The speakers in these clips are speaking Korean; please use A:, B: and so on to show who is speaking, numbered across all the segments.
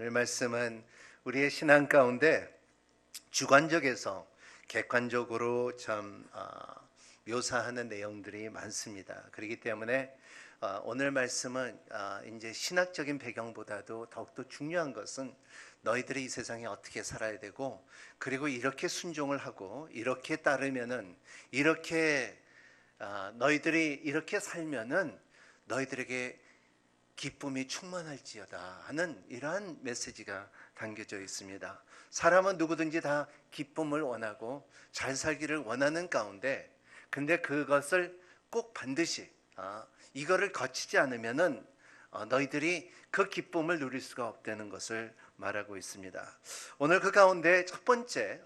A: 오늘 말씀은 우리의 신앙 가운데 주관적에서 객관적으로 묘사하는 내용들이 많습니다. 그렇기 때문에 오늘 말씀은 이제 신학적인 배경보다도 더욱더 중요한 것은 너희들이 이 세상에 어떻게 살아야 되고, 그리고 이렇게 순종을 하고 이렇게 따르면은, 이렇게 너희들이 이렇게 살면은 너희들에게 기쁨이 충만할지어다 하는 이러한 메시지가 담겨져 있습니다. 사람은 누구든지 다 기쁨을 원하고 잘 살기를 원하는 가운데, 근데 그것을 꼭 반드시 이거를 거치지 않으면은 너희들이 그 기쁨을 누릴 수가 없다는 것을 말하고 있습니다. 오늘 그 가운데 첫 번째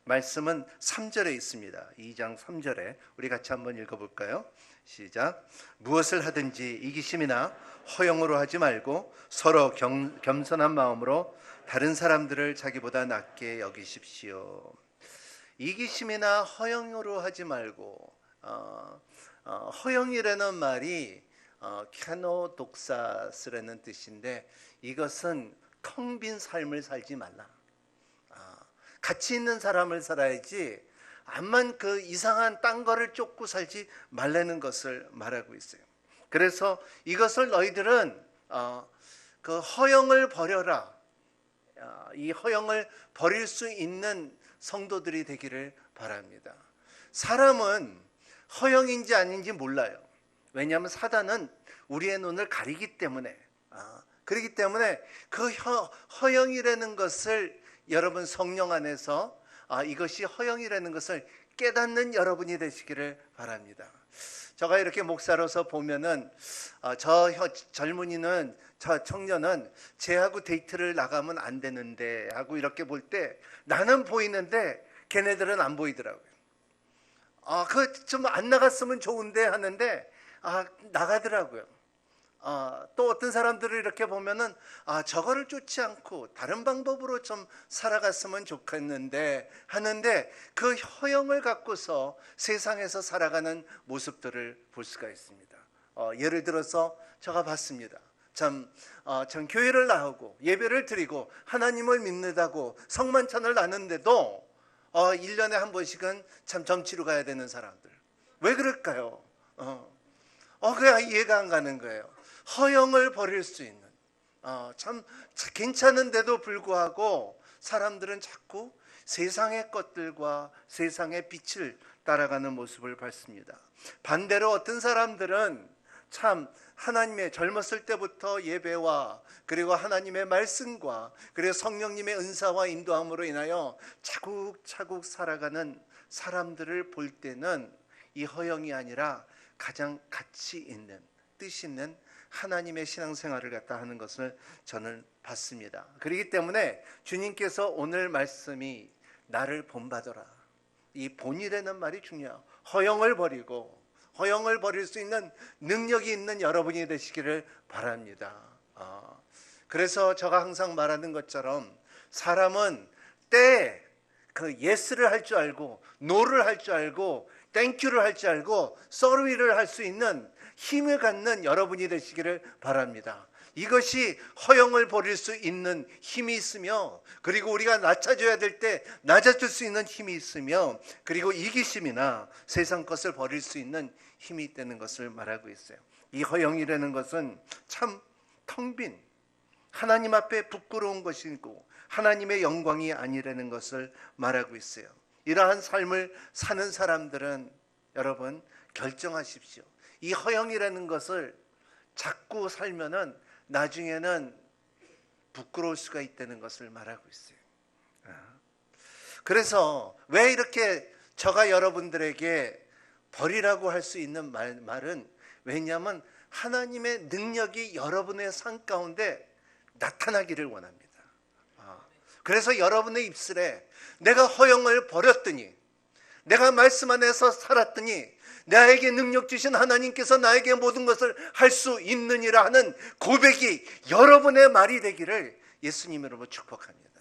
A: 말씀은 3절에 있습니다. 2장 3절에 우리 같이 한번 읽어볼까요? 시작. 무엇을 하든지 이기심이나 허영으로 하지 말고 서로 겸손한 마음으로 다른 사람들을 자기보다 낮게 여기십시오. 이기심이나 허영으로 하지 말고, 허영이라는 말이 캐노독사스라는 뜻인데, 이것은 텅 빈 삶을 살지 말라. 가치 있는 사람을 살아야지 암만 그 이상한 딴 거를 쫓고 살지 말라는 것을 말하고 있어요. 그래서 이것을 너희들은 그 허영을 버려라. 이 허영을 버릴 수 있는 성도들이 되기를 바랍니다. 사람은 허영인지 아닌지 몰라요. 왜냐하면 사단은 우리의 눈을 가리기 때문에, 그렇기 때문에 그 허영이라는 것을 여러분 성령 안에서 이것이 허영이라는 것을 깨닫는 여러분이 되시기를 바랍니다. 제가 이렇게 목사로서 보면은 저 젊은이는, 저 청년은 쟤하고 데이트를 나가면 안 되는데 하고 이렇게 볼 때 나는 보이는데 걔네들은 안 보이더라고요. 그 좀 안 나갔으면 좋은데 하는데 나가더라고요. 또 어떤 사람들을 이렇게 보면은 저거를 쫓지 않고 다른 방법으로 좀 살아갔으면 좋겠는데 하는데, 그 허영을 갖고서 세상에서 살아가는 모습들을 볼 수가 있습니다. 예를 들어서 제가 봤습니다. 참 교회를 나오고 예배를 드리고 하나님을 믿는다고 성만찬을 나누는데도 1년에 한 번씩은 참 점치러 가야 되는 사람들. 왜 그럴까요? 그게 이해가 안 가는 거예요. 허영을 버릴 수 있는, 참 괜찮은데도 불구하고 사람들은 자꾸 세상의 것들과 세상의 빛을 따라가는 모습을 봤습니다. 반대로 어떤 사람들은 참 하나님의 젊었을 때부터 예배와 그리고 하나님의 말씀과 그리고 성령님의 은사와 인도함으로 인하여 차곡차곡 살아가는 사람들을 볼 때는 이 허영이 아니라 가장 가치 있는, 뜻 있는 하나님의 신앙생활을 갖다 하는 것을 저는 봤습니다. 그렇기 때문에 주님께서 오늘 말씀이 나를 본받아라, 이 본이라는 말이 중요해요. 허영을 버리고 허영을 버릴 수 있는 능력이 있는 여러분이 되시기를 바랍니다. 그래서 제가 항상 말하는 것처럼 사람은 때에 그 예스를 할 줄 알고 노를 할 줄 알고 땡큐를 할 줄 알고 sorry를 할 수 있는 힘을 갖는 여러분이 되시기를 바랍니다. 이것이 허영을 버릴 수 있는 힘이 있으며, 그리고 우리가 낮아져야 될 때 낮아질 수 있는 힘이 있으며, 그리고 이기심이나 세상 것을 버릴 수 있는 힘이 있다는 것을 말하고 있어요. 이 허영이라는 것은 참 텅 빈, 하나님 앞에 부끄러운 것이고 하나님의 영광이 아니라는 것을 말하고 있어요. 이러한 삶을 사는 사람들은 여러분 결정하십시오. 이 허영이라는 것을 자꾸 살면은 나중에는 부끄러울 수가 있다는 것을 말하고 있어요. 그래서 왜 이렇게 제가 여러분들에게 버리라고 할 수 있는 말은, 왜냐하면 하나님의 능력이 여러분의 삶 가운데 나타나기를 원합니다. 그래서 여러분의 입술에 내가 허영을 버렸더니, 내가 말씀 안에서 살았더니 나에게 능력 주신 하나님께서 나에게 모든 것을 할 수 있느니라 하는 고백이 여러분의 말이 되기를 예수님으로 축복합니다.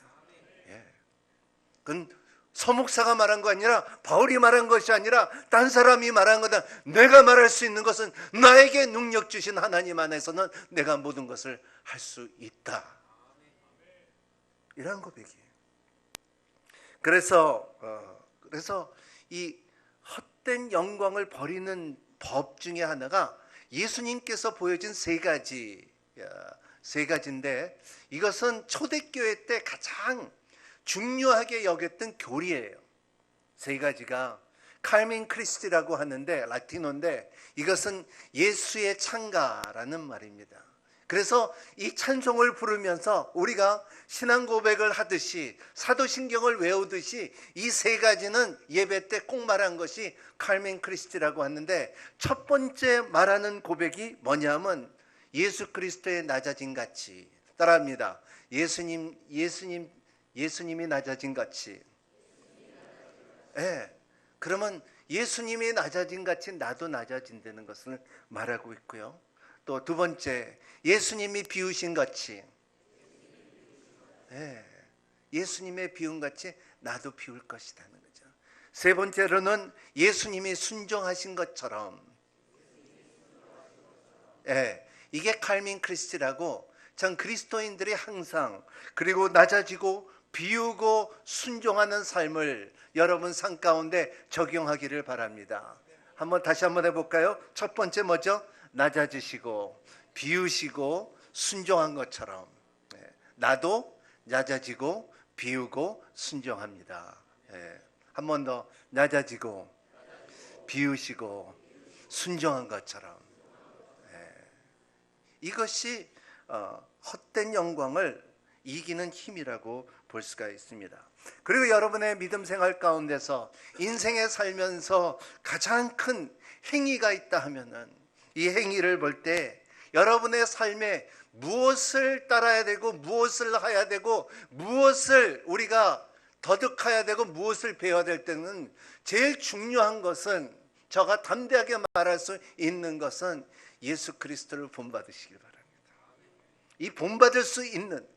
A: 그건 서목사가 말한 거 아니라, 바울이 말한 것이 아니라 딴 사람이 말한 거다. 내가 말할 수 있는 것은 나에게 능력 주신 하나님 안에서는 내가 모든 것을 할 수 있다. 이러한 고백이에요. 그래서 이 헛된 영광을 버리는 법 중에 하나가 예수님께서 보여준 세 가지인데, 이것은 초대교회 때 가장 중요하게 여겼던 교리예요. 세 가지가 칼민 크리스티라고 하는데, 라틴어인데 이것은 예수의 창가라는 말입니다. 그래서 이 찬송을 부르면서 우리가 신앙 고백을 하듯이 사도신경을 외우듯이 이 세 가지는 예배 때 꼭 말한 것이 칼민 크리스티라고 하는데, 첫 번째 말하는 고백이 뭐냐면 예수 그리스도의 낮아진 가치. 따라합니다. 예수님이 낮아진 가치. 예. 그러면 예수님이 낮아진 가치, 나도 낮아진다는 것을 말하고 있고요. 또 두 번째, 예수님이 비우신 가치. 예. 예수님의 비운 가치 나도 비울 것이라는 거죠. 세 번째로는 예수님이 순종하신 것처럼. 예. 이게 칼민 크리스티라고, 전 그리스도인들이 항상 그리고 낮아지고 비우고 순종하는 삶을 여러분 삶 가운데 적용하기를 바랍니다. 다시 한번 해볼까요? 첫 번째 뭐죠? 낮아지시고 비우시고 순종한 것처럼. 나도 낮아지고 비우고 순종합니다. 한 번 더. 낮아지고 비우시고 순종한 것처럼. 이것이 헛된 영광을 이기는 힘이라고 볼 수가 있습니다. 그리고 여러분의 믿음 생활 가운데서 인생에 살면서 가장 큰 행위가 있다 하면은, 이 행위를 볼 때 여러분의 삶에 무엇을 따라야 되고 무엇을 해야 되고 무엇을 우리가 더득해야 되고 무엇을 배워야 될 때는 제일 중요한 것은, 저가 담대하게 말할 수 있는 것은 예수 그리스도를 본받으시길 바랍니다. 이 본받을 수 있는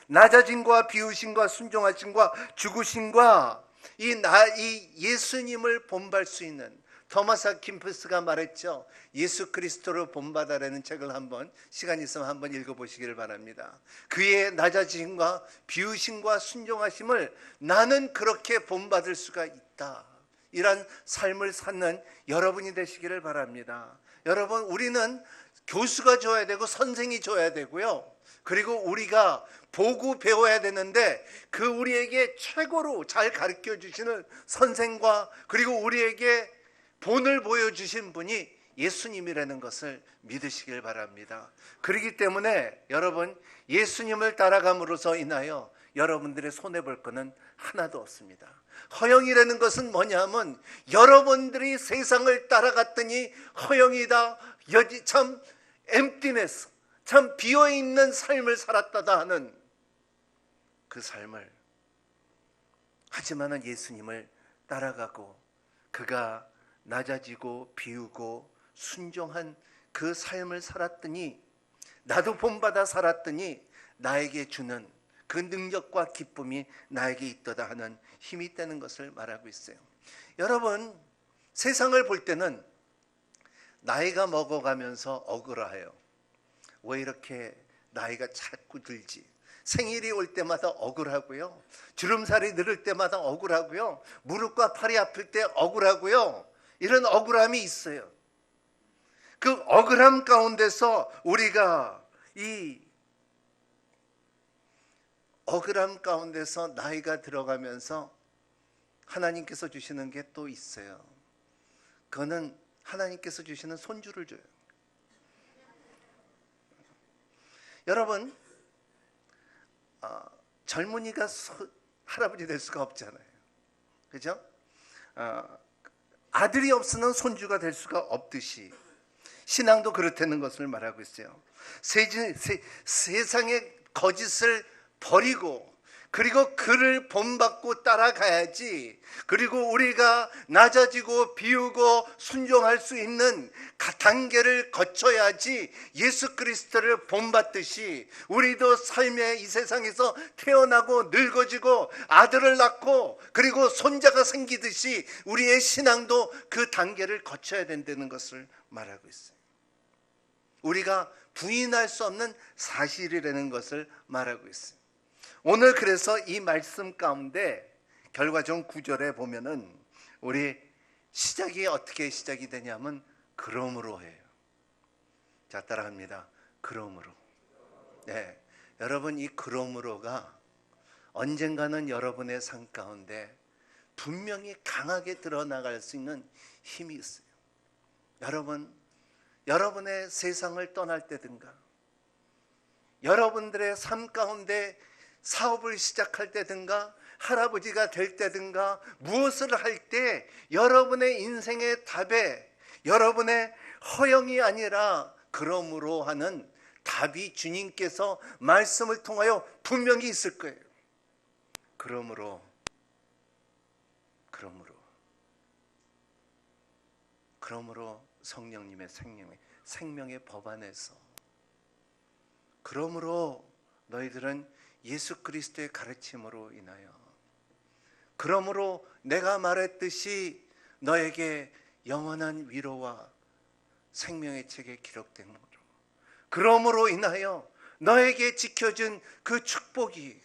A: 낮아짐과 비우심과 순종하심과 죽으심과 이 예수님을 본받을 수 있는, 토마스 아킨푸스가 말했죠. 예수 그리스도를 본받아라는 책을 한번 시간 있으면 한번 읽어보시기를 바랍니다. 그의 낮아짐과 비우심과 순종하심을 나는 그렇게 본받을 수가 있다. 이런 삶을 사는 여러분이 되시기를 바랍니다. 여러분, 우리는 교수가 줘야 되고 선생이 줘야 되고요. 그리고 우리가 보고 배워야 되는데, 그 우리에게 최고로 잘 가르쳐 주시는 선생과 그리고 우리에게 본을 보여주신 분이 예수님이라는 것을 믿으시길 바랍니다. 그렇기 때문에 여러분, 예수님을 따라감으로써 인하여 여러분들의 손해볼 것은 하나도 없습니다. 허영이라는 것은 뭐냐면, 여러분들이 세상을 따라갔더니 허영이다, 참 emptiness, 참 비어있는 삶을 살았다다 하는 그 삶을, 하지만은 예수님을 따라가고 그가 낮아지고 비우고 순종한 그 삶을 살았더니, 나도 본받아 살았더니 나에게 주는 그 능력과 기쁨이 나에게 있도다 하는 힘이 있다는 것을 말하고 있어요. 여러분, 세상을 볼 때는 나이가 먹어가면서 억울해요. 왜 이렇게 나이가 자꾸 들지? 생일이 올 때마다 억울하고요. 주름살이 늘을 때마다 억울하고요. 무릎과 팔이 아플 때 억울하고요. 이런 억울함이 있어요. 그 억울함 가운데서 우리가 이 억울함 가운데서 나이가 들어가면서 하나님께서 주시는 게 또 있어요. 그거는 하나님께서 주시는 손주를 줘요. 여러분, 젊은이가 할아버지 될 수가 없잖아요. 그죠? 아들이 없으면 손주가 될 수가 없듯이 신앙도 그렇다는 것을 말하고 있어요. 세상의 거짓을 버리고 그리고 그를 본받고 따라가야지. 그리고 우리가 낮아지고 비우고 순종할 수 있는 단계를 거쳐야지. 예수 그리스도를 본받듯이 우리도 삶의 이 세상에서 태어나고 늙어지고 아들을 낳고 그리고 손자가 생기듯이 우리의 신앙도 그 단계를 거쳐야 된다는 것을 말하고 있어요. 우리가 부인할 수 없는 사실이라는 것을 말하고 있습니다. 오늘 그래서 이 말씀 가운데 결과적 구절에 보면은 우리 시작이 어떻게 시작이 되냐면 그러므로 해요. 자, 따라합니다. 그러므로. 네, 여러분, 이 그러므로가 언젠가는 여러분의 삶 가운데 분명히 강하게 드러나갈 수 있는 힘이 있어요. 여러분, 여러분의 세상을 떠날 때든가, 여러분들의 삶 가운데 사업을 시작할 때든가, 할아버지가 될 때든가, 무엇을 할 때 여러분의 인생의 답에 여러분의 허영이 아니라 그러므로 하는 답이 주님께서 말씀을 통하여 분명히 있을 거예요. 그러므로 성령님의 생명의 법 안에서, 그러므로 너희들은 예수 그리스도의 가르침으로 인하여, 그러므로 내가 말했듯이 너에게 영원한 위로와 생명의 책에 기록된 거로, 그러므로 인하여 너에게 지켜준 그 축복이,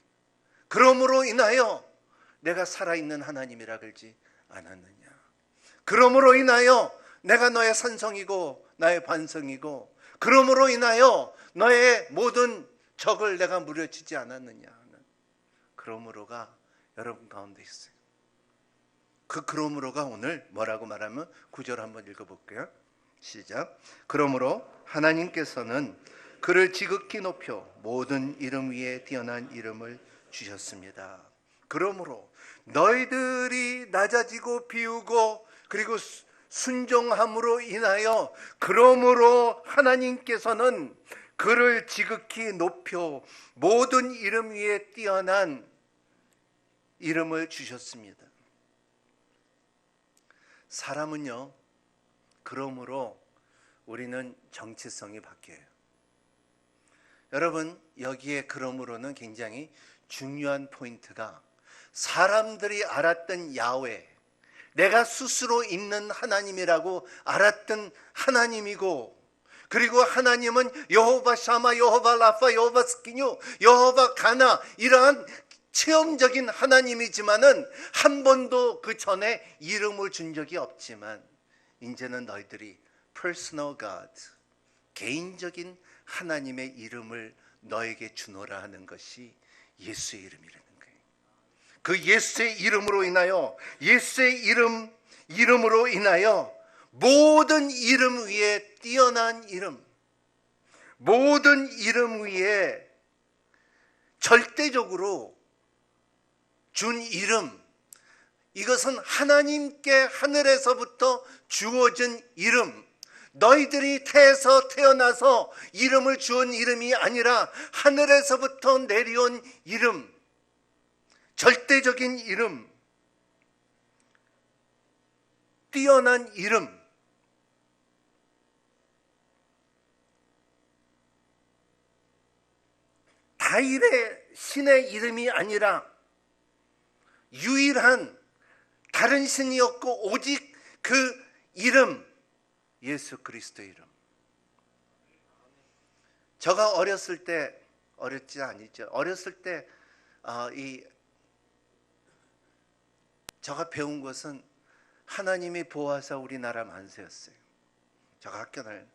A: 그러므로 인하여 내가 살아있는 하나님이라 그러지 않았느냐. 그러므로 인하여 내가 너의 산성이고 나의 반성이고, 그러므로 인하여 너의 모든 적을 내가 무려치지 않았느냐 하는 그러므로가 여러분 가운데 있어요. 그 그러므로가 오늘 뭐라고 말하면 9절 한번 읽어볼게요. 시작. 그러므로 하나님께서는 그를 지극히 높여 모든 이름 위에 뛰어난 이름을 주셨습니다. 그러므로 너희들이 낮아지고 비우고 그리고 순종함으로 인하여, 그러므로 하나님께서는 그를 지극히 높여 모든 이름 위에 뛰어난 이름을 주셨습니다. 사람은요, 그러므로 우리는 정체성이 바뀌어요. 여러분, 여기에 그러므로는 굉장히 중요한 포인트가, 사람들이 알았던 야훼, 내가 스스로 있는 하나님이라고 알았던 하나님이고, 그리고 하나님은 여호바 샤마, 여호바 라파, 여호바 스키뉴, 여호바 가나, 이러한 체험적인 하나님이지만은 한 번도 그 전에 이름을 준 적이 없지만, 이제는 너희들이 personal God, 개인적인 하나님의 이름을 너에게 주노라 하는 것이 예수의 이름이라는 거예요. 그 예수의 이름으로 인하여, 예수의 이름으로 인하여 모든 이름 위에 뛰어난 이름, 모든 이름 위에 절대적으로 준 이름, 이것은 하나님께 하늘에서부터 주어진 이름, 너희들이 태에서 태어나서 이름을 주은 이름이 아니라 하늘에서부터 내려온 이름, 절대적인 이름, 뛰어난 이름. 다윗의 신의 이름이 아니라 유일한 다른 신이 없고 오직 그 이름, 예수 그리스도의 이름. 제가 어렸을 때, 어렸지 아니죠, 어렸을 때 제가 배운 것은 하나님이 보호하사 우리나라 만세였어요. 제가 학교 다닐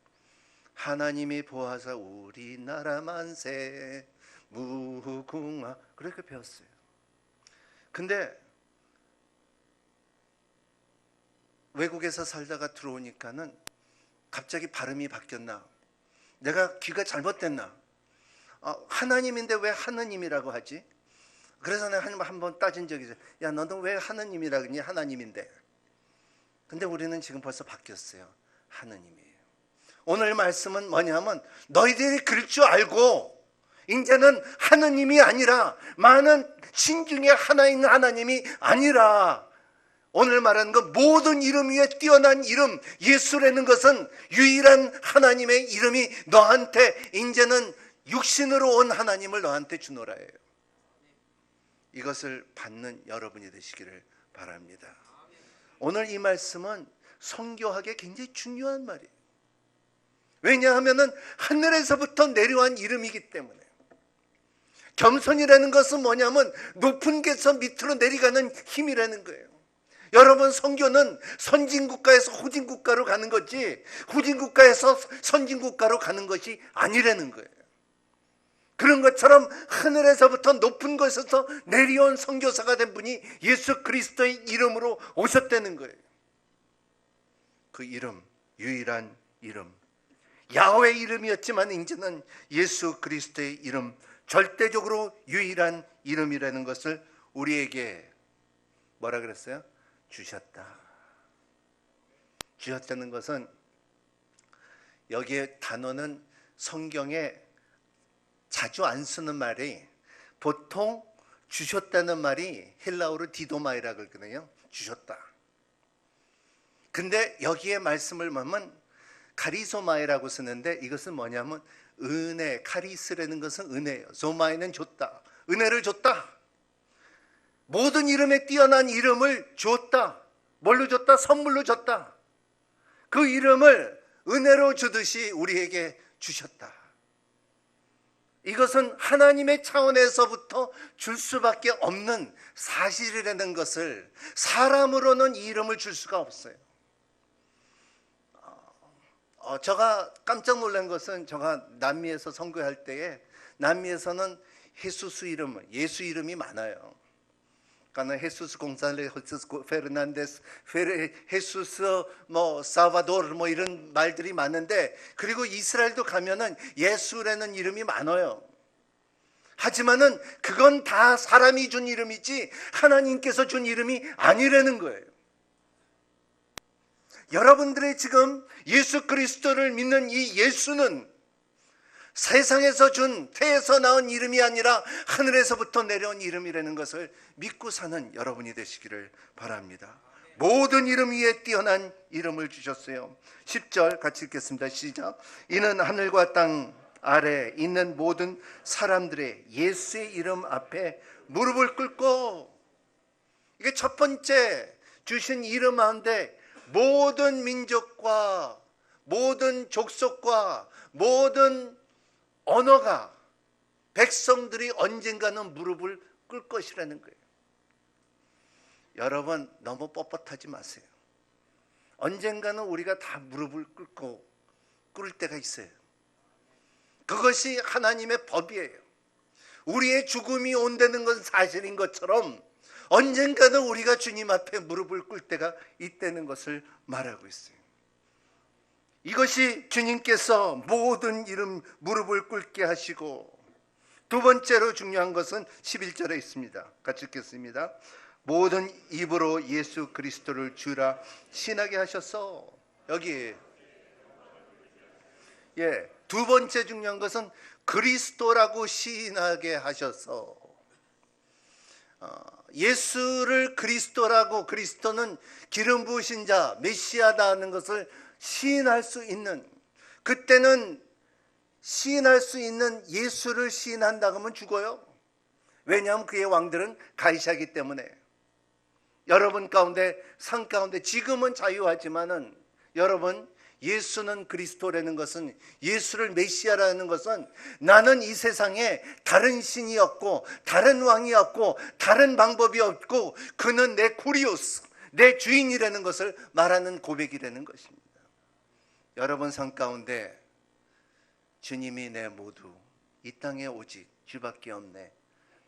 A: 하나님이 보호하사 우리나라 만세 무궁화, 그렇게 배웠어요. 근데 외국에서 살다가 들어오니까는 갑자기 발음이 바뀌었나, 내가 귀가 잘못됐나, 하나님인데 왜 하느님이라고 하지? 그래서 내가 하나님 한번 따진 적이 있어요. 야, 너는 왜 하느님이라고 하니? 하나님인데. 근데 우리는 지금 벌써 바뀌었어요. 하느님이에요. 오늘 말씀은 뭐냐면, 너희들이 그럴 줄 알고 이제는 하느님이 아니라, 많은 신 중에 하나인 하나님이 아니라, 오늘 말하는 건 모든 이름 위에 뛰어난 이름, 예수라는 것은 유일한 하나님의 이름이 너한테, 이제는 육신으로 온 하나님을 너한테 주노라예요. 이것을 받는 여러분이 되시기를 바랍니다. 오늘 이 말씀은 선교학에 굉장히 중요한 말이에요. 왜냐하면은 하늘에서부터 내려온 이름이기 때문에. 겸손이라는 것은 뭐냐면 높은 데서 밑으로 내려가는 힘이라는 거예요. 여러분, 선교는 선진국가에서 후진국가로 가는 거지 후진국가에서 선진국가로 가는 것이 아니라는 거예요. 그런 것처럼 하늘에서부터 높은 곳에서 내려온 선교사가 된 분이 예수 그리스도의 이름으로 오셨다는 거예요. 그 이름, 유일한 이름, 야훼 이름이었지만 이제는 예수 그리스도의 이름, 절대적으로 유일한 이름이라는 것을 우리에게 뭐라 그랬어요? 주셨다. 주셨다는 것은, 여기에 단어는 성경에 자주 안 쓰는 말이, 보통 주셨다는 말이 헬라어로 디도마이라고 그러거든요. 주셨다. 근데 여기에 말씀을 보면 카리소마이라고 쓰는데, 이것은 뭐냐면 은혜, 카리스라는 것은 은혜예요. 소마이는 줬다. 은혜를 줬다. 모든 이름에 뛰어난 이름을 줬다. 뭘로 줬다? 선물로 줬다. 그 이름을 은혜로 주듯이 우리에게 주셨다. 이것은 하나님의 차원에서부터 줄 수밖에 없는 사실이라는 것을, 사람으로는 이 이름을 줄 수가 없어요. 제가 깜짝 놀란 것은, 제가 남미에서 선교할 때에, 남미에서는 헤수스 이름, 예수 이름이 많아요. 그러니까 헤수스 공살레, 헤수스 페르난데스, 헤수스 사바도르 이런 말들이 많은데, 그리고 이스라엘도 가면은 예수라는 이름이 많아요. 하지만은 그건 다 사람이 준 이름이지 하나님께서 준 이름이 아니라는 거예요. 여러분들의 지금 예수 그리스도를 믿는 이 예수는 세상에서 준, 태에서 나온 이름이 아니라 하늘에서부터 내려온 이름이라는 것을 믿고 사는 여러분이 되시기를 바랍니다. 모든 이름 위에 뛰어난 이름을 주셨어요. 10절 같이 읽겠습니다. 시작. 이는 하늘과 땅 아래 있는 모든 사람들의 예수의 이름 앞에 무릎을 꿇고, 이게 첫 번째 주신 이름 가운데 모든 민족과 모든 족속과 모든 언어가, 백성들이 언젠가는 무릎을 꿇을 것이라는 거예요. 여러분, 너무 뻣뻣하지 마세요. 언젠가는 우리가 다 무릎을 꿇을 때가 있어요. 그것이 하나님의 법이에요. 우리의 죽음이 온다는 건 사실인 것처럼 언젠가는 우리가 주님 앞에 무릎을 꿇을 때가 있다는 것을 말하고 있어요. 이것이 주님께서 모든 이름 무릎을 꿇게 하시고, 두 번째로 중요한 것은 11절에 있습니다. 같이 읽겠습니다. 모든 입으로 예수 그리스도를 주라 신하게 하셔서, 여기 두 번째 중요한 것은 그리스도라고 시인하게 하셔서, 예수를 그리스도라고, 그리스도는 기름 부으신 자, 메시아다는 것을 시인할 수 있는, 그때는 시인할 수 있는 예수를 시인한다고 하면 죽어요. 왜냐하면 그의 왕들은 가이사이기 때문에. 여러분 가운데, 상 가운데 지금은 자유하지만은, 여러분, 예수는 그리스도라는 것은, 예수를 메시아라는 것은, 나는 이 세상에 다른 신이 없고 다른 왕이 없고 다른 방법이 없고 그는 내 쿠리오스, 내 주인이라는 것을 말하는 고백이라는 것입니다. 여러분 삶 가운데 주님이 내 모두, 이 땅에 오직 주밖에 없네,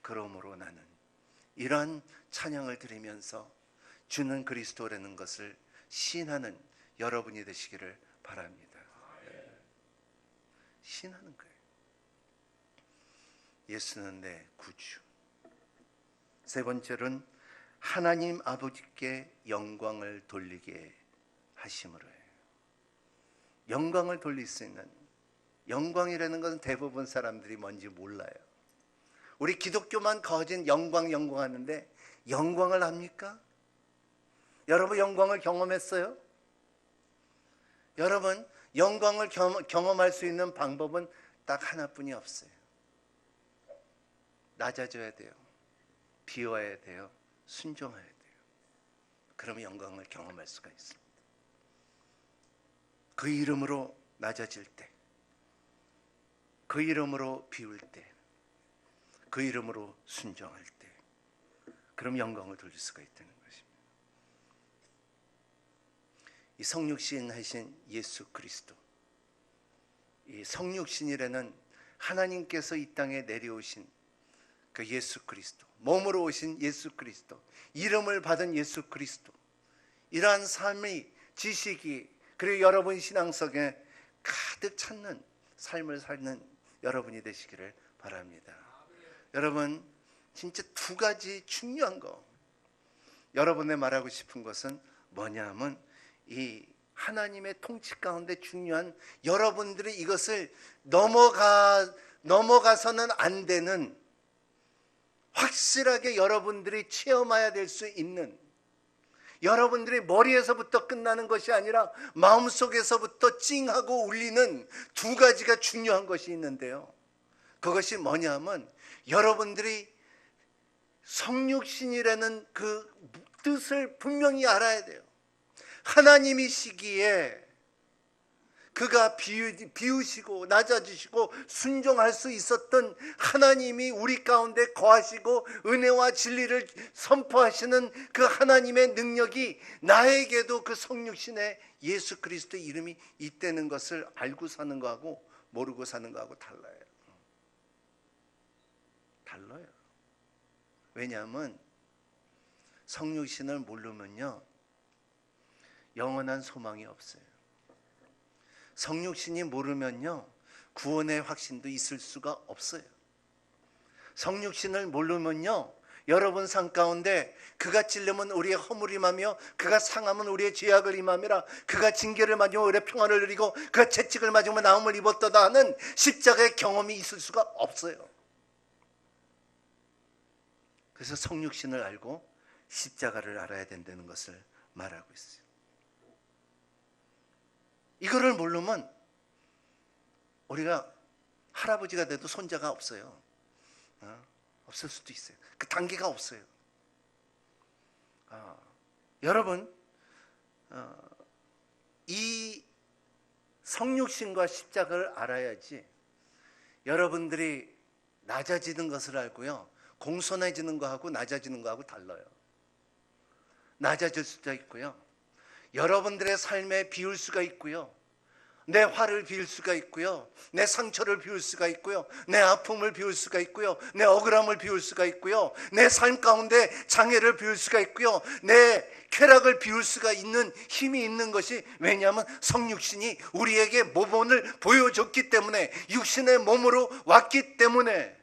A: 그러므로 나는, 이러한 찬양을 드리면서 주는 그리스도라는 것을 시인하는 여러분이 되시기를 바랍니다. 시인하는 거예요. 예수는 내 구주. 세 번째는 하나님 아버지께 영광을 돌리게 하심으로 해요. 영광을 돌릴 수 있는, 영광이라는 것은 대부분 사람들이 뭔지 몰라요. 우리 기독교만 거진 영광 하는데 영광을 합니까? 여러분, 영광을 경험했어요? 여러분, 영광을 경험할 수 있는 방법은 딱 하나뿐이 없어요. 낮아져야 돼요. 비워야 돼요. 순종해야 돼요. 그러면 영광을 경험할 수가 있습니다. 그 이름으로 낮아질 때, 그 이름으로 비울 때, 그 이름으로 순종할 때, 그럼 영광을 돌릴 수가 있다는 것입니다. 이 성육신 하신 예수 그리스도, 이 성육신이라는 하나님께서 이 땅에 내려오신 그 예수 그리스도, 몸으로 오신 예수 그리스도, 이름을 받은 예수 그리스도, 이러한 삶의 지식이, 그리고 여러분 신앙 속에 가득 찾는 삶을 사는 여러분이 되시기를 바랍니다. 여러분, 진짜 두 가지 중요한 거, 여러분의 말하고 싶은 것은 뭐냐 하면, 이 하나님의 통치 가운데 중요한, 여러분들이 이것을 넘어가서는 안 되는, 확실하게 여러분들이 체험해야 될 수 있는, 여러분들이 머리에서부터 끝나는 것이 아니라 마음속에서부터 찡하고 울리는 두 가지가 중요한 것이 있는데요, 그것이 뭐냐 하면, 여러분들이 성육신이라는 그 뜻을 분명히 알아야 돼요. 하나님이시기에 그가 비우시고 낮아지시고 순종할 수 있었던 하나님이 우리 가운데 거하시고 은혜와 진리를 선포하시는 그 하나님의 능력이 나에게도 그 성육신의 예수 그리스도의 이름이 있다는 것을 알고 사는 거하고 모르고 사는 거하고 달라요. 왜냐하면 성육신을 모르면요, 영원한 소망이 없어요. 성육신이 모르면요, 구원의 확신도 있을 수가 없어요. 성육신을 모르면요, 여러분 삶 가운데 그가 찔리면 우리의 허물임하며 그가 상하면 우리의 죄악을 임함이라, 그가 징계를 맞으면 우리의 평안을 누리고 그가 채찍을 맞으면 나음을 입었도다 하는 십자가의 경험이 있을 수가 없어요. 그래서 성육신을 알고 십자가를 알아야 된다는 것을 말하고 있어요. 이거를 모르면 우리가 할아버지가 돼도 손자가 없어요. 없을 수도 있어요. 그 단계가 없어요. 여러분, 이 성육신과 십자가를 알아야지 여러분들이 낮아지는 것을 알고요, 공손해지는 거하고 낮아지는 거하고 달라요. 낮아질 수도 있고요, 여러분들의 삶에 비울 수가 있고요, 내 화를 비울 수가 있고요, 내 상처를 비울 수가 있고요, 내 아픔을 비울 수가 있고요, 내 억울함을 비울 수가 있고요, 내 삶 가운데 장애를 비울 수가 있고요, 내 쾌락을 비울 수가 있는 힘이 있는 것이, 왜냐하면 성육신이 우리에게 모본을 보여줬기 때문에, 육신의 몸으로 왔기 때문에.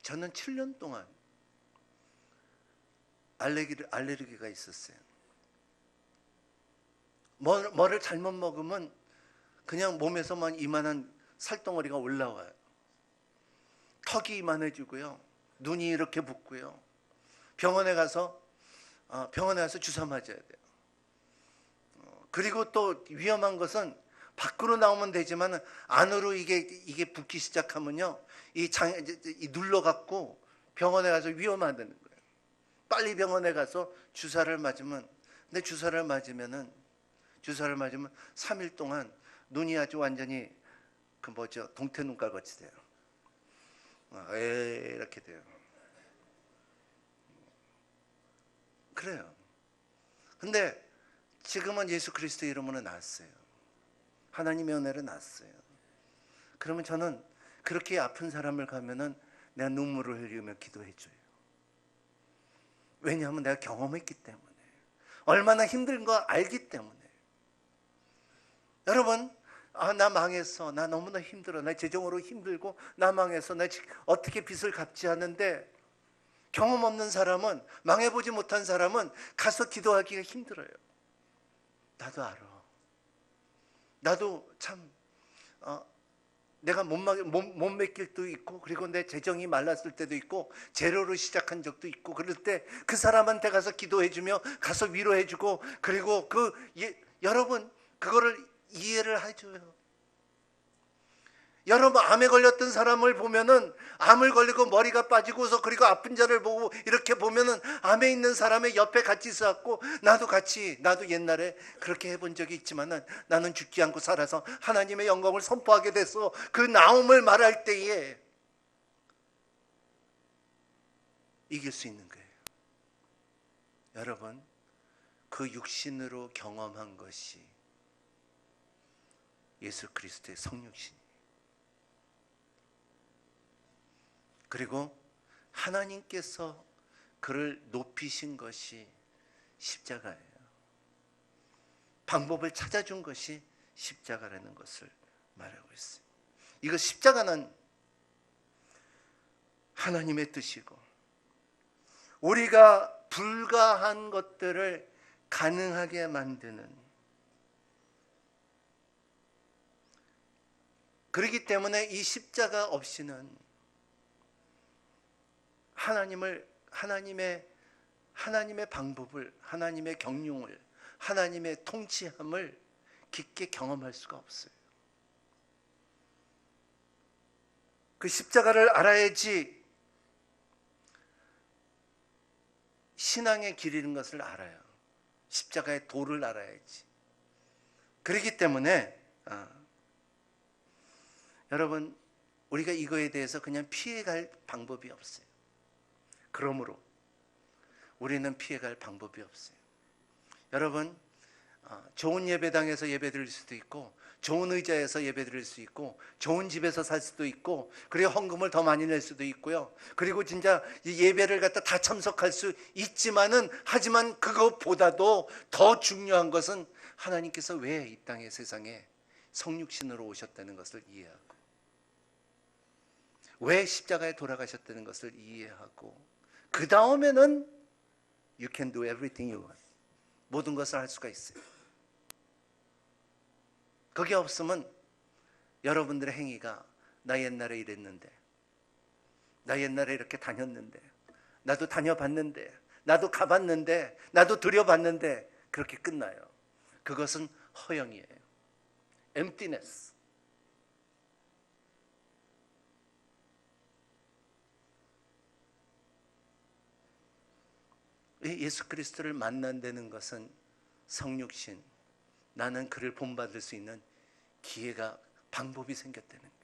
A: 저는 7년 동안 알레르기가 있었어요. 뭐를 잘못 먹으면 그냥 몸에서만 이만한 살덩어리가 올라와요. 턱이 이만해지고요, 눈이 이렇게 붓고요, 병원에 가서 주사 맞아야 돼요. 그리고 또 위험한 것은, 밖으로 나오면 되지만 안으로 이게 붓기 시작하면요, 이 눌러갖고 병원에 가서 위험하다는 거예요. 빨리 병원에 가서 주사를 맞으면, 근데 주사를 맞으면 3일 동안 눈이 아주 완전히 동태 눈깔 같이 돼요. 이렇게 돼요. 그래요. 근데 지금은 예수 그리스도 이름으로 나았어요. 하나님의 은혜로 나았어요. 그러면 저는 그렇게 아픈 사람을 가면은 내가 눈물을 흘리며 기도해줘요. 왜냐하면 내가 경험했기 때문에, 얼마나 힘든 거 알기 때문에. 여러분, 나 망했어, 나 너무나 힘들어, 나 재정으로 힘들고 나 망했어, 나 어떻게 빚을 갚지 않는데, 경험 없는 사람은, 망해보지 못한 사람은 가서 기도하기가 힘들어요. 나도 알아. 나도 참 내가 못 맡길 때도 있고, 그리고 내 재정이 말랐을 때도 있고, 제로로 시작한 적도 있고, 그럴 때 그 사람한테 가서 기도해주며 가서 위로해주고, 그리고 여러분 그거를 이해를 해줘요. 여러분, 암에 걸렸던 사람을 보면은 암을 걸리고 머리가 빠지고서 그리고 아픈 자를 보고 이렇게 보면은 암에 있는 사람의 옆에 같이 있어갖고 나도 옛날에 그렇게 해본 적이 있지만은 나는 죽지 않고 살아서 하나님의 영광을 선포하게 돼서 그 나음을 말할 때에 이길 수 있는 거예요. 여러분, 그 육신으로 경험한 것이 예수 그리스도의 성육신이에요. 그리고 하나님께서 그를 높이신 것이 십자가예요. 방법을 찾아준 것이 십자가라는 것을 말하고 있어요. 이거 십자가는 하나님의 뜻이고 우리가 불가한 것들을 가능하게 만드는, 그렇기 때문에 이 십자가 없이는 하나님의 방법을, 하나님의 경륜을, 하나님의 통치함을 깊게 경험할 수가 없어요. 그 십자가를 알아야지 신앙의 길이라는 것을 알아요. 십자가의 도를 알아야지. 그렇기 때문에 여러분, 우리가 이거에 대해서 그냥 피해갈 방법이 없어요. 그러므로 우리는 피해갈 방법이 없어요. 여러분, 좋은 예배당에서 예배드릴 수도 있고, 좋은 의자에서 예배드릴 수 있고, 좋은 집에서 살 수도 있고, 그리고 헌금을 더 많이 낼 수도 있고요. 그리고 진짜 이 예배를 갖다 다 참석할 수 있지만은, 하지만 그것보다도 더 중요한 것은 하나님께서 왜 이 땅의 세상에 성육신으로 오셨다는 것을 이해하고, 왜 십자가에 돌아가셨다는 것을 이해하고, 그 다음에는 You can do everything you want. 모든 것을 할 수가 있어요. 그게 없으면 여러분들의 행위가 나 옛날에 이랬는데, 나 옛날에 이렇게 다녔는데, 나도 다녀봤는데, 나도 가봤는데, 나도 들여봤는데, 그렇게 끝나요. 그것은 허영이에요. emptiness. 예수 그리스도를 만난다는 것은 성육신, 나는 그를 본받을 수 있는 기회가, 방법이 생겼다는 거예요.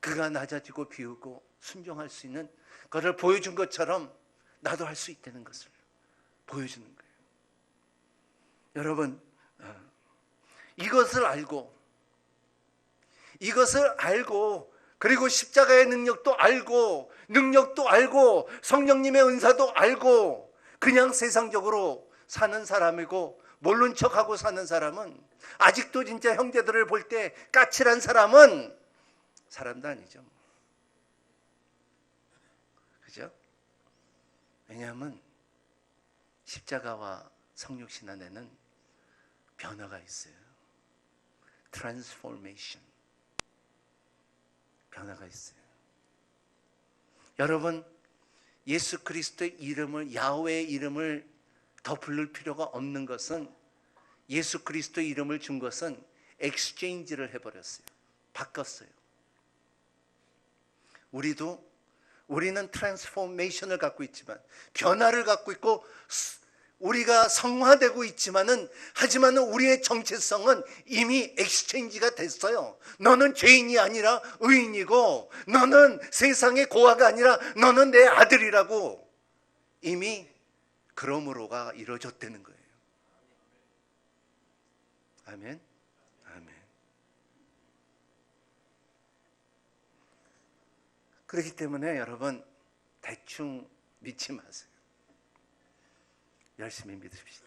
A: 그가 낮아지고 비우고 순종할 수 있는 그를 보여준 것처럼 나도 할 수 있다는 것을 보여주는 거예요. 여러분, 이것을 알고 그리고 십자가의 능력도 알고 성령님의 은사도 알고 그냥 세상적으로 사는 사람이고 모른 척하고 사는 사람은, 아직도 진짜 형제들을 볼 때 까칠한 사람은 사람도 아니죠. 그죠? 왜냐하면 십자가와 성육신 안에는 변화가 있어요. 트랜스포메이션. 변화가 있어요. 여러분, 예수 그리스도의 이름을, 야훼의 이름을 더 부를 필요가 없는 것은, 예수 그리스도의 이름을 준 것은 엑스체인지를 해버렸어요. 바꿨어요. 우리는 트랜스포메이션을 갖고 있지만, 변화를 갖고 있고, 우리가 성화되고 있지만은, 하지만 우리의 정체성은 이미 엑스체인지가 됐어요. 너는 죄인이 아니라 의인이고, 너는 세상의 고아가 아니라 너는 내 아들이라고 이미 그러므로가 이루어졌다는 거예요. 아멘. 아멘. 그렇기 때문에 여러분, 대충 믿지 마세요. 열심히 믿읍시다.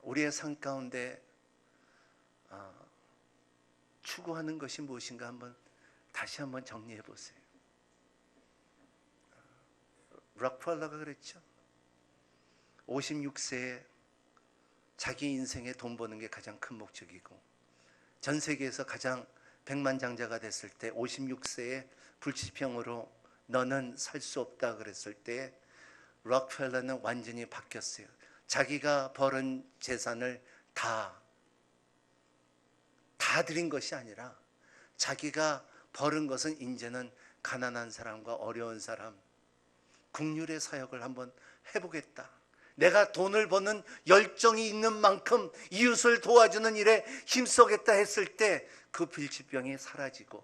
A: 우리의 삶 가운데 추구하는 것이 무엇인가 다시 한번 정리해 보세요. 록펠러가 그랬죠. 56세에 자기 인생에 돈 버는 게 가장 큰 목적이고, 전 세계에서 가장 백만장자가 됐을 때 56세에 불치병으로 너는 살 수 없다 그랬을 때 록펠러는 완전히 바뀌었어요. 자기가 벌은 재산을 다 다 드린 것이 아니라 자기가 벌은 것은 이제는 가난한 사람과 어려운 사람, 국률의 사역을 한번 해보겠다. 내가 돈을 버는 열정이 있는 만큼 이웃을 도와주는 일에 힘쓰겠다 했을 때 그 불치병이 사라지고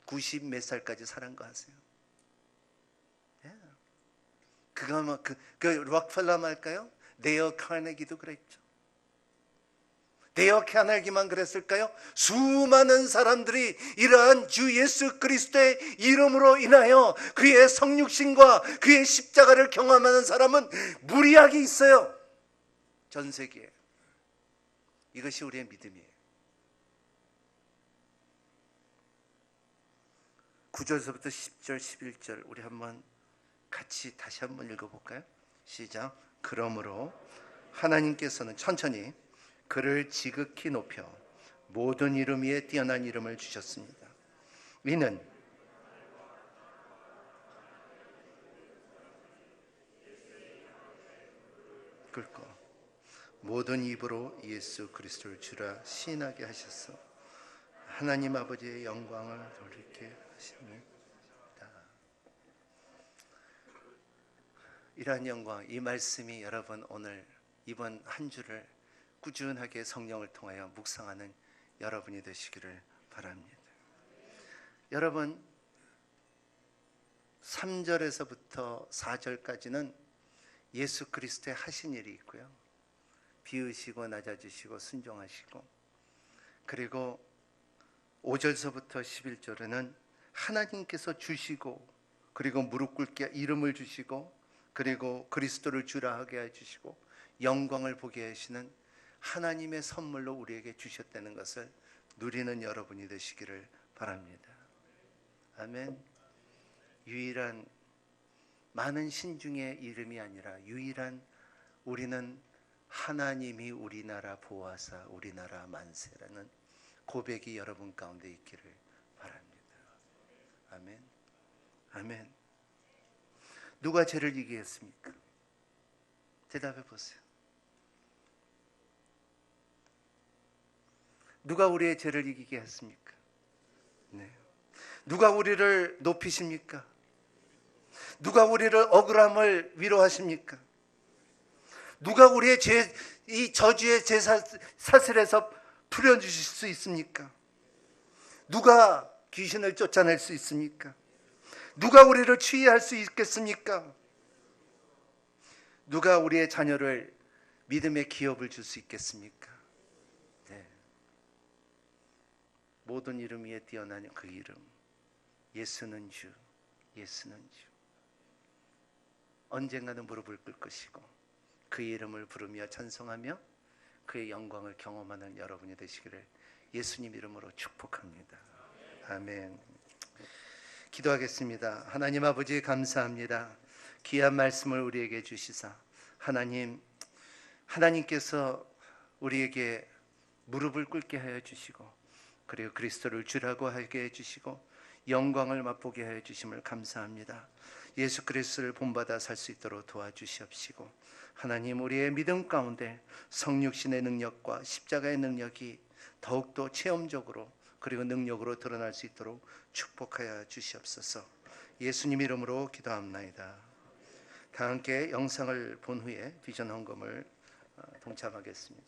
A: 90 몇 살까지 살은 거 아세요? 그가 뭐 그 록펠러 말까요? 데어 카네기도 그랬죠. 데어 카네기만 그랬을까요? 수많은 사람들이 이러한 주 예수 그리스도의 이름으로 인하여 그의 성육신과 그의 십자가를 경험하는 사람은 무리하게 있어요. 전 세계에. 이것이 우리의 믿음이에요. 9절서부터 10절, 11절 우리 한번 같이 다시 한번 읽어볼까요? 시작. 그러므로 하나님께서는 천천히 그를 지극히 높여 모든 이름 위에 뛰어난 이름을 주셨습니다. 이는 긁고 모든 입으로 예수 그리스도를 주라 시인하게 하셨어 하나님 아버지의 영광을 돌리게 하십니다. 이러한 영광, 이 말씀이 여러분 오늘 이번 한 주를 꾸준하게 성령을 통하여 묵상하는 여러분이 되시기를 바랍니다. 여러분 3절에서부터 4절까지는 예수 그리스도의 하신 일이 있고요. 비으시고 낮아지시고 순종하시고, 그리고 5절서부터 11절에는 하나님께서 주시고, 그리고 무릎 꿇게 이름을 주시고, 그리고 그리스도를 주라 하게 해주시고 영광을 보게 하시는 하나님의 선물로 우리에게 주셨다는 것을 누리는 여러분이 되시기를 바랍니다. 아멘. 유일한, 많은 신중의 이름이 아니라 유일한, 우리는 하나님이 우리나라 보호하사 우리나라 만세라는 고백이 여러분 가운데 있기를 바랍니다. 아멘. 아멘. 누가 죄를 이기게 했습니까? 대답해 보세요. 누가 우리의 죄를 이기게 했습니까? 네. 누가 우리를 높이십니까? 누가 우리를 억울함을 위로하십니까? 누가 우리의 죄, 이 저주의 죄 사슬에서 풀어주실 수 있습니까? 누가 귀신을 쫓아낼 수 있습니까? 누가 우리를 치유할 수 있겠습니까? 누가 우리의 자녀를 믿음의 기업을 줄 수 있겠습니까? 네. 모든 이름 위에 뛰어난 그 이름, 예수는 주, 예수는 주. 언젠가는 무릎을 꿇을 것이고 그 이름을 부르며 찬송하며 그의 영광을 경험하는 여러분이 되시기를 예수님 이름으로 축복합니다. 아멘. 기도하겠습니다. 하나님 아버지 감사합니다. 귀한 말씀을 우리에게 주시사 하나님께서 우리에게 무릎을 꿇게 하여 주시고, 그리고 그리스도를 주라고 하게 해주시고 영광을 맛보게 하여 주심을 감사합니다. 예수 그리스도를 본받아 살 수 있도록 도와주시옵시고, 하나님 우리의 믿음 가운데 성육신의 능력과 십자가의 능력이 더욱더 체험적으로 그리고 능력으로 드러날 수 있도록 축복하여 주시옵소서. 예수님 이름으로 기도합나이다. 다 함께 영상을 본 후에 비전 헌금을 동참하겠습니다.